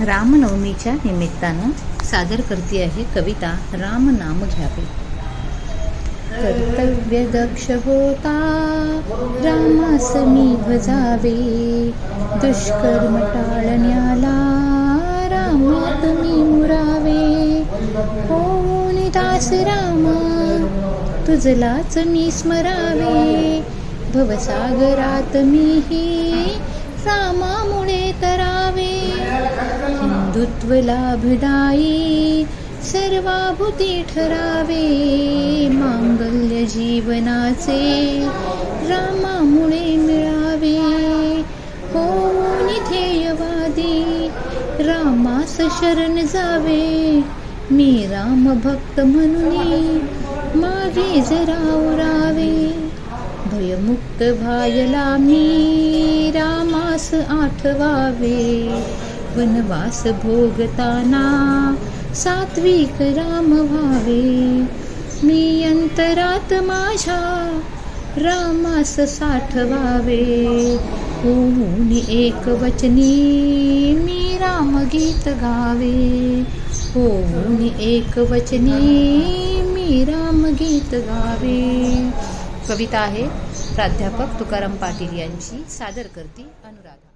रामनवमीच्या निमित्तानं सादर करते आहे कविता राम नाम घ्यावे. कर्तव्य दक्ष होता रामास मी भजावे, दुष्कर्म टाळण्याला रामात मी मुरावे. होऊन दास रामा तुझलाच मी स्मरावे, भवसागरात मीही रामामुळे तरावे. हिंदुत्व लाभदायी सर्वाभूती ठरावे, मांगल्य जीवनाचे रामामुळे मिळावे. होऊन ध्येयवादी रामास शरण जावे, मी राम भक्त म्हणून मागे जरा उरावे. भयमुक्त व्हायला मी रामास आठवावे, वनवास भोगताना सात्विक राम व्हावे. मी अंतरात माझ्या रामास साठवावे, होऊन एक वचनी मी रामगीत गावे. होऊन एक वचनी मी रामगीत गावे. कविता आहे प्राध्यापक तुकाराम पाटील यांची, सादर करते अनुराधा.